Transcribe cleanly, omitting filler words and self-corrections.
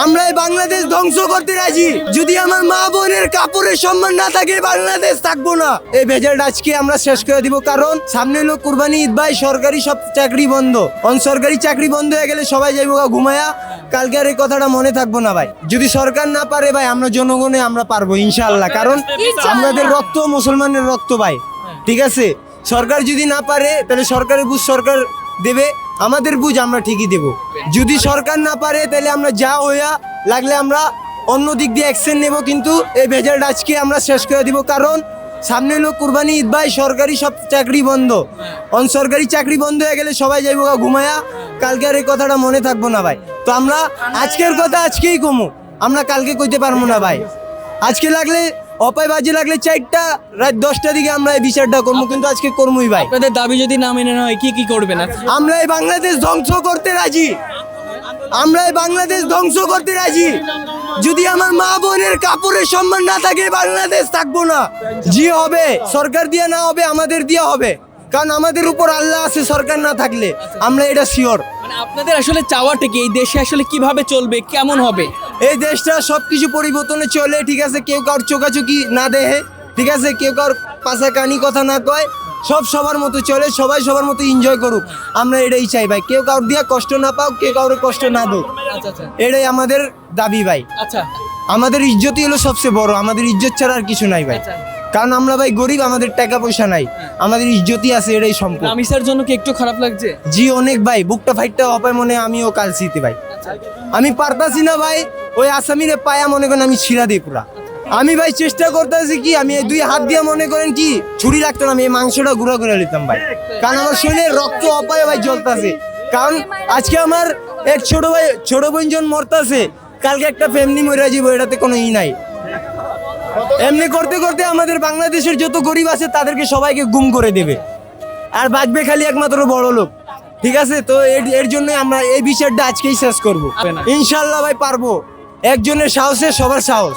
আমরাই বাংলাদেশ ধ্বংস করতে রাজি। যদি আমার মা বোনের কাপড়ের সম্মান না থাকে বাংলাদেশ থাকবো না। এই ভেজালটা আজকে আমরা শেষ করে দিব, কারণ সামনে হলো কুরবানি ঈদ ভাই, সরকারি সব চাকরি বন্ধ। অনসরকারি চাকরি বন্ধ হয়ে গেলে সবাই যাইবো ঘুমায়া, কালকে আর এই কথাটা মনে থাকবো না ভাই। যদি সরকার না পারে ভাই, আমরা জনগণে আমরা পারবো ইনশাআল্লাহ, কারণ আমাদের রক্ত মুসলমানের রক্ত ভাই, ঠিক আছে। সরকার যদি না পারে তাহলে সরকারের বুঝ সরকার দেবে, আমাদের বুঝ আমরা ঠিকই দেব। যদি সরকার না পারে তাহলে আমরা যা হইয়া লাগলে আমরা অন্য দিক দিয়ে অ্যাকশন নেব, কিন্তু এই ভেজালটা আজকে আমরা শেষ করে দিব, কারণ সামনে হলো কুরবানি ঈদ ভাই, সরকারি সব চাকরি বন্ধ। অনসরকারি চাকরি বন্ধ হয়ে গেলে সবাই যাইবো ঘুমায়া, কালকে আর এই কথাটা মনে থাকবো না ভাই। তো আমরা আজকের কথা আজকেই কমু, আমরা কালকে কইতে পারবো না ভাই। আজকে লাগলে অপায় বাজে লাগলে 4টা রাত 10টার দিকে আমরা এই বিচারটা করবো, কিন্তু আজকে করবোই ভাই। আপনাদের দাবি যদি না মেনে নেওয়া হয় কি করবেন? আমরা এই বাংলাদেশ ধ্বংস করতে রাজি। আমরা এই বাংলাদেশ ধ্বংস করতে রাজি। যদি আমার মা বোনের কাপড়ের সম্মান না থাকে বাংলাদেশ থাকবো না। জি হবে, সরকার দিয়ে না হবে, আমাদের দিয়ে হবে, কারণ আমাদের উপর আল্লাহ আছে। সরকার না থাকলে আমরা এটা শিওর। মানে আপনাদের আসলে চাওয়াটা কি, এই দেশে আসলে কিভাবে চলবে, কেমন হবে? এই দেশটা সবকিছু পরিবর্তনে চলে, ঠিক আছে। কেউ কারোর চোখাচোখি না দেহে, ঠিক আছে। কেউ কারোর পাশা কানি কথা না কয়, সব সবার মতো চলে, সবাই সবার মতো এনজয় করুক। আমরা এটাই চাই ভাই, কেউ কারোর দিয়া কষ্ট না পাও, কেউ কারোর কষ্ট না দো, আচ্ছা আচ্ছা এটাই আমাদের দাবি ভাই। আচ্ছা আমাদের ইজ্জতই হলো সবচেয়ে বড়, আমাদের ইজ্জত ছাড়া আর কিছু নাই ভাই। আচ্ছা। কারণ আমরা ভাই গরিব, আমাদের টাকা পয়সা নাই, আমাদের ইজ্জতই আছে, এটাই সম্পদ। রামিসার জন্য কি একটু খারাপ লাগছে? জি অনেক ভাই, বুকটা ফাইটটা অপায় মনে আমিও কাল শীতে ভাই। আমি পারতাছি না ভাই, ওই আসামিরে পায়া মনে করেন আমি ছিঁড়া দিই পুরা। আমি ভাই চেষ্টা করতেছি কি, আমি এই 2 হাত দিয়ে মনে করেন কি ছুরি রাখতো না, আমি এই মাংসটা গুঁড়া করে নিতাম ভাই, কারণ আমার শরীরে রক্ত অপায় ভাই জ্বলতাছে। কারণ আজকে আমার এক ছোট বোন জন মরতাছে, কালকে একটা ফ্যামিলি মরে যাবো, এটাতে কোনো নাই। এমনি করতে করতে আমাদের বাংলাদেশের যত গরিব আছে তাদেরকে সবাইকে গুম করে দেবে, আর বাঁচবে খালি একমাত্র বড় লোক, ঠিক আছে। তো এর জন্য আমরা এই বিচারটা আজকেই শেষ করবো ইনশাল্লাহ ভাই, পারবো। একজনের সাহসে সবার সাহস।